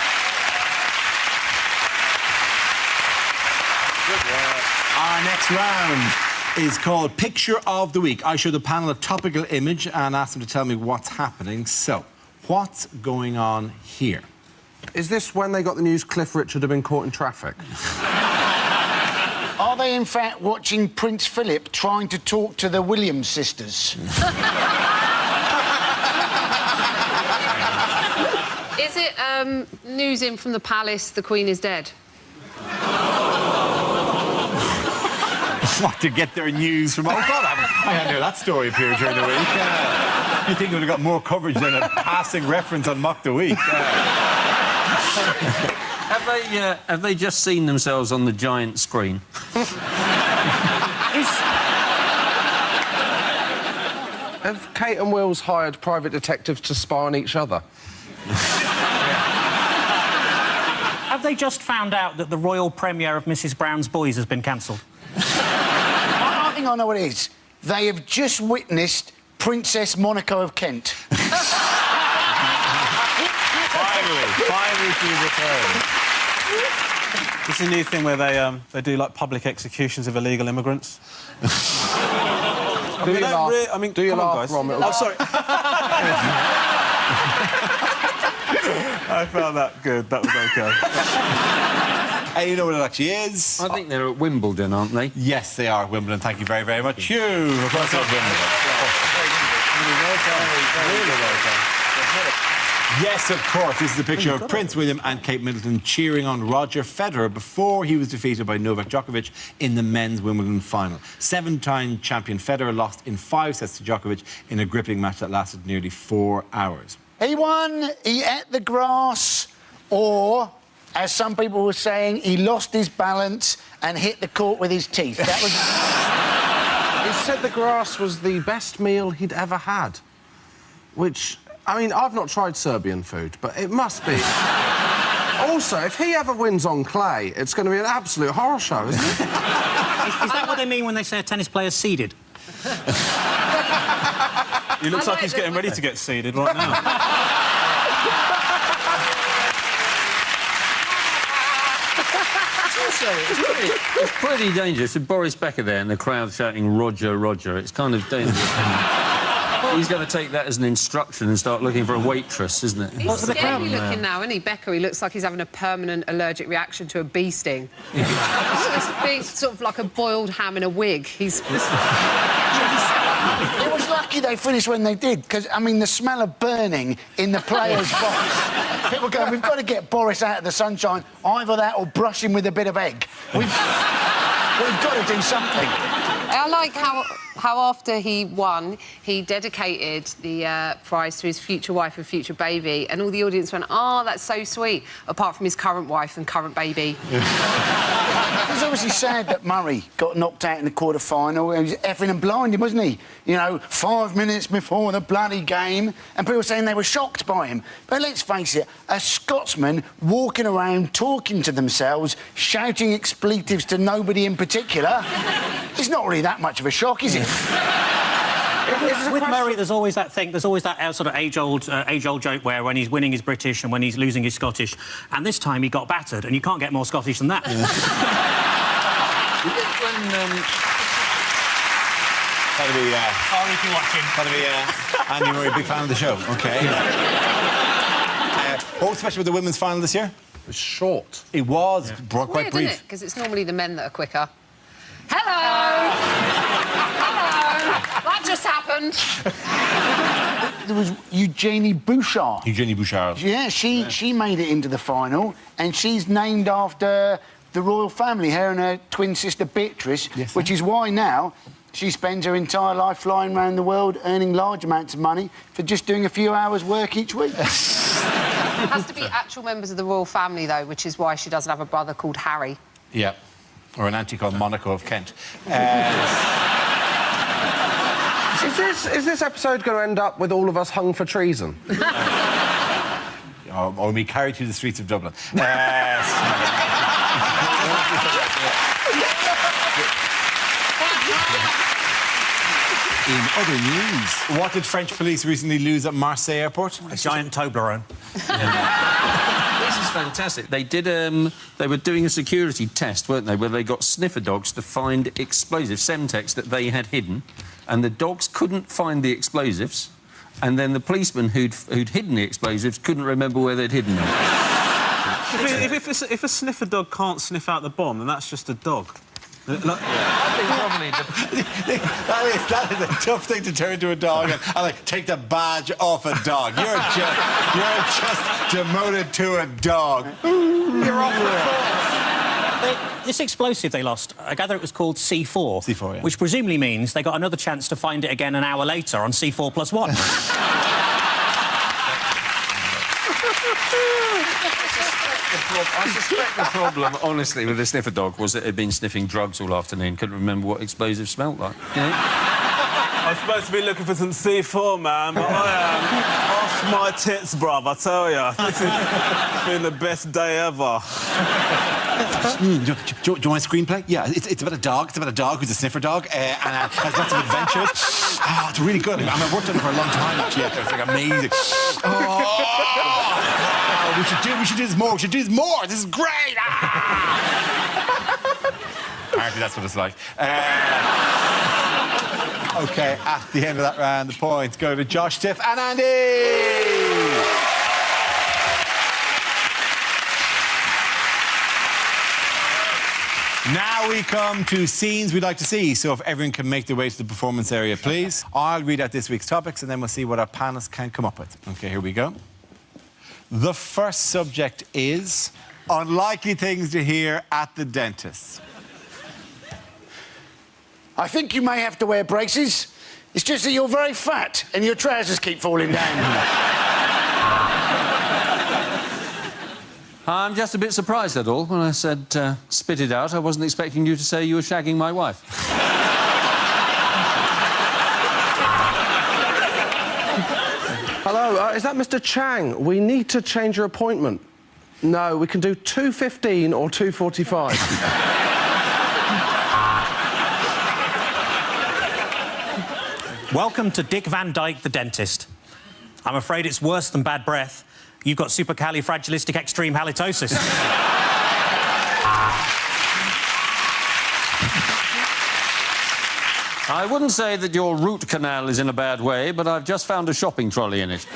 Our next round is called Picture of the Week. I show the panel a topical image and ask them to tell me what's happening. So, what's going on here? Is this when they got the news Cliff Richard had been caught in traffic? Are they, in fact, watching Prince Philip trying to talk to the Williams sisters? Is it news in from the palace, the Queen is dead? What, to get their news from... Oh, God, I hadn't heard that story appear during the week. You think it would have got more coverage than a passing reference on Mock the Week. Have they just seen themselves on the giant screen? Have Kate and Wills hired private detectives to spy on each other? Have they just found out that the royal premiere of Mrs Brown's Boys has been cancelled? I think I know what it is. They have just witnessed Princess Monaco of Kent. Finally she's returned. It's a new thing where they do, like, public executions of illegal immigrants. Do you laugh? Do you laugh, Ron? Oh, sorry. I found that good. That was OK. And you know what it actually is? I think they're at Wimbledon, aren't they? Yes, they are at Wimbledon. Thank you very, very much. Hugh, of course, at Wimbledon. Yes, of course. This is a picture of Prince William and Kate Middleton cheering on Roger Federer before he was defeated by Novak Djokovic in the men's Wimbledon final. Seven-time champion Federer lost in 5 sets to Djokovic in a gripping match that lasted nearly 4 hours. He won, he ate the grass, or, as some people were saying, he lost his balance and hit the court with his teeth. That was... He said the grass was the best meal he'd ever had, which... I mean, I've not tried Serbian food, but it must be. Also, if he ever wins on clay, it's going to be an absolute horror show, isn't it? Is that what they mean when they say a tennis player's seeded? He looks like he's getting ready to get seeded right now. It's pretty dangerous with Boris Becker there and the crowd shouting, Roger, Roger. It's kind of dangerous. He's going to take that as an instruction and start looking for a waitress, isn't it? He's scary looking now, isn't he, Becker? He looks like he's having a permanent allergic reaction to a bee sting. He's sort of like a boiled ham in a wig. He's... It was lucky they finished when they did, because, I mean, the smell of burning in the players' box. People going, we've got to get Boris out of the sunshine. Either that or brush him with a bit of egg. We've got to do something. I like how after he won, he dedicated the prize to his future wife and future baby, and all the audience went, oh, that's so sweet, apart from his current wife and current baby. It was obviously sad that Murray got knocked out in the quarter-final. He was effing and blinding, wasn't he? You know, 5 minutes before the bloody game, and people were saying they were shocked by him. But let's face it, a Scotsman walking around talking to themselves, shouting expletives to nobody in particular, it's not really that much of a shock, is it? With Murray, there's always that thing, there's always that sort of age-old joke where when he's winning he's British and when he's losing he's Scottish. And this time he got battered, and you can't get more Scottish than that. When, that'll be, sorry if you're watching. That'll be, Andy Murray, big fan of the show. OK. What was special with the women's final this year? It was short. It was quite Weird, brief. isn't it? Because it's normally the men that are quicker. Hello! That just happened. There was Eugenie Bouchard. Eugenie Bouchard. Yeah, she made it into the final, and she's named after the royal family, her and her twin sister Beatrice, Yes, which is why now she spends her entire life flying around the world earning large amounts of money for just doing a few hours' work each week. It has to be actual members of the royal family, though, which is why she doesn't have a brother called Harry. Yeah. Or an auntie called Monaco of Kent. Is this episode going to end up with all of us hung for treason? Or me carried through the streets of Dublin. In other news, what did French police recently lose at Marseille Airport? A giant Toblerone. This is fantastic. They did. They were doing a security test, weren't they, where they got sniffer dogs to find explosives, Semtex, that they had hidden, and the dogs couldn't find the explosives, and then the policeman who'd hidden the explosives couldn't remember where they'd hidden them. If a sniffer dog can't sniff out the bomb, then that's just a dog. I think probably that is a tough thing to turn to a dog and like take the badge off a dog. You're just demoted to a dog. You're off the force. This explosive they lost, I gather it was called C4. C4, yeah. Which presumably means they got another chance to find it again an hour later on C4+1. I suspect the problem, honestly, with the sniffer dog was that it had been sniffing drugs all afternoon, couldn't remember what explosives smelt like. You know? I'm supposed to be looking for some C4, man, but I am off my tits, bruv, I tell ya. This has been the best day ever. Do you want a screenplay? Yeah, it's about a dog. It's about a dog who's a sniffer dog and has lots of adventures. Oh, it's really good. I mean, I've worked on it for a long time, actually. It's like amazing. We should do this more. We should do this more. This is great. Apparently, that's what it's like. OK, at the end of that round, the points go to Josh, Tiff and Andy. Now we come to scenes we'd like to see, so if everyone can make their way to the performance area, please. I'll read out this week's topics and then we'll see what our panelists can come up with. OK, here we go. The first subject is unlikely things to hear at the dentist. I think you may have to wear braces. It's just that you're very fat and your trousers keep falling down. I'm just a bit surprised, at all. When I said spit it out, I wasn't expecting you to say you were shagging my wife. Hello, is that Mr. Chang? We need to change your appointment. No, we can do 2:15 or 2:45. Welcome to Dick Van Dyke, the dentist. I'm afraid it's worse than bad breath. You've got supercalifragilisticextreme-halitosis. I wouldn't say that your root canal is in a bad way, but I've just found a shopping trolley in it.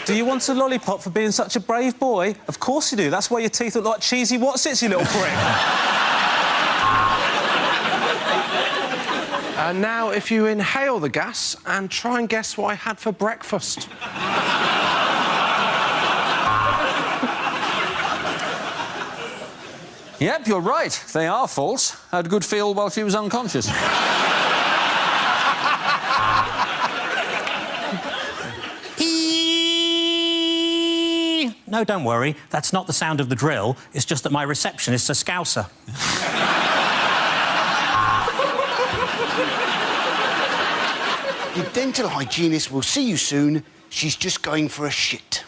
Do you want a lollipop for being such a brave boy? Of course you do. That's why your teeth look like cheesy Wotsits, you little prick. And now, if you inhale the gas and try and guess what I had for breakfast. Yep, you're right. They are false. Had a good feel while she was unconscious. No, don't worry. That's not the sound of the drill. It's just that my receptionist's a Scouser. The dental hygienist will see you soon. She's just going for a shit.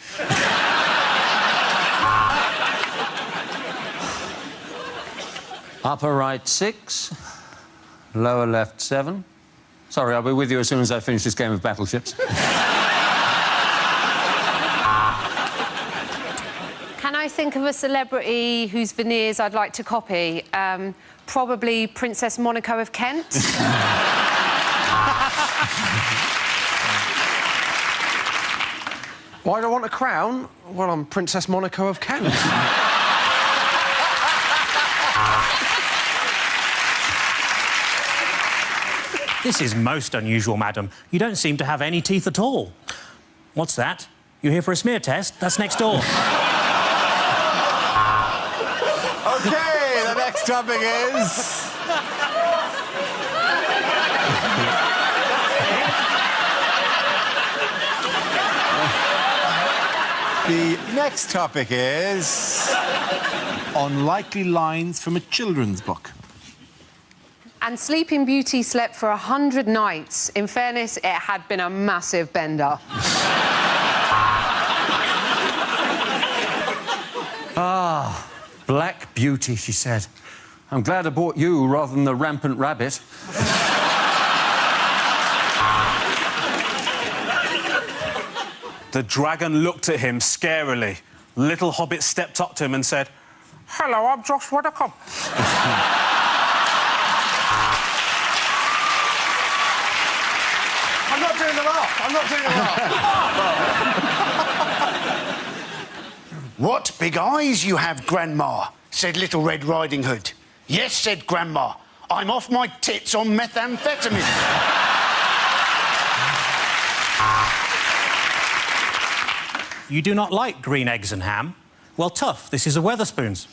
Upper right 6, lower left 7. Sorry, I'll be with you as soon as I finish this game of battleships. Can I think of a celebrity whose veneers I'd like to copy? Probably Princess Monaco of Kent. Why do I want a crown? Well, I'm Princess Monaco of Kent. This is most unusual, madam. You don't seem to have any teeth at all. What's that? You here for a smear test? That's next door. OK, the next topic is... The next topic is unlikely lines from a children's book. And Sleeping Beauty slept for 100 nights. In fairness, it had been a massive bender. Ah, Black Beauty, she said. I'm glad I bought you rather than the rampant rabbit. The dragon looked at him scarily. Little Hobbit stepped up to him and said, "Hello, I'm Josh Widdicombe." I'm not doing the laugh. I'm not doing the laugh. What big eyes you have, Grandma, said Little Red Riding Hood. Yes, said Grandma. I'm off my tits on methamphetamine. You do not like green eggs and ham? Well, tough. This is a Weatherspoons.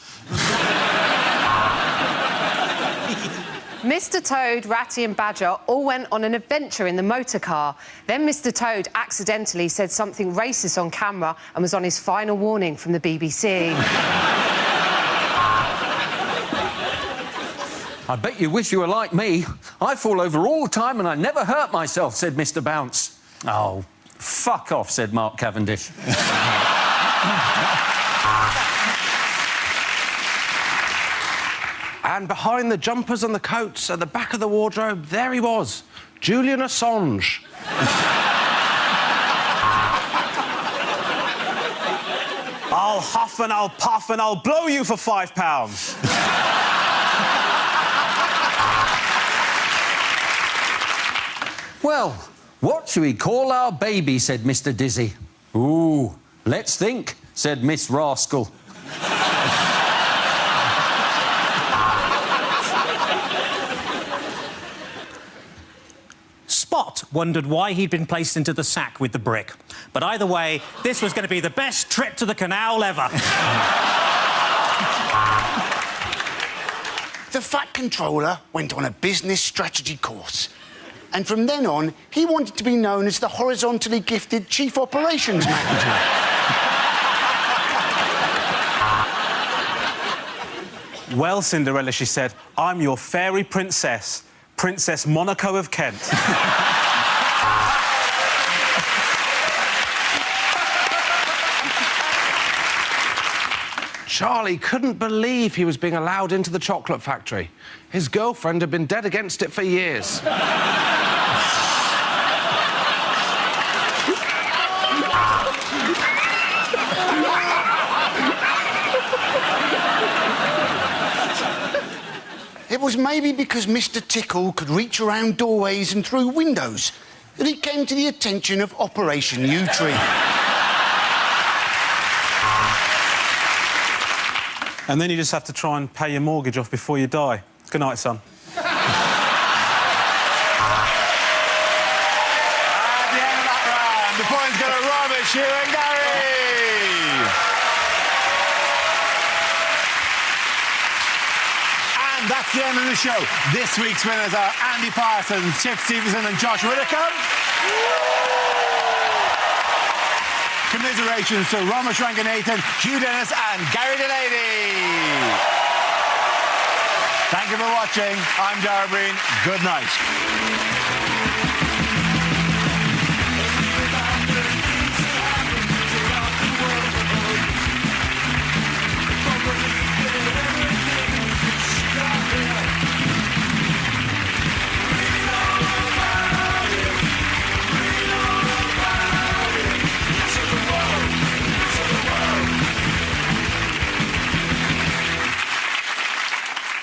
Mr. Toad, Ratty and Badger all went on an adventure in the motor car. Then Mr. Toad accidentally said something racist on camera and was on his final warning from the BBC. I bet you wish you were like me. I fall over all the time and I never hurt myself, said Mr. Bounce. Oh, fuck off, said Mark Cavendish. And behind the jumpers and the coats at the back of the wardrobe, there he was, Julian Assange. I'll huff and I'll puff and I'll blow you for £5. Well, what should we call our baby, said Mr. Dizzy. Ooh, let's think, said Miss Rascal. Spot wondered why he'd been placed into the sack with the brick. But either way, this was going to be the best trip to the canal ever. The Fat Controller went on a business strategy course. And from then on, he wanted to be known as the horizontally gifted Chief Operations Manager. Well, Cinderella, she said, I'm your fairy princess, Princess Monaco of Kent. Charlie couldn't believe he was being allowed into the chocolate factory. His girlfriend had been dead against it for years. It was maybe because Mr. Tickle could reach around doorways and through windows that he came to the attention of Operation Yewtree. And then you just have to try and pay your mortgage off before you die. Good night, son. At the end of that round, the point's going to Robert, Hugh and Gary. And that's the end of the show. This week's winners are Andy Parsons, Tiff Stevenson and Josh Widdicombe. Commiserations to Ramesh Ranganathan, Hugh Dennis and Gary Delaney. Thank you for watching. I'm Dara Breen. Good night.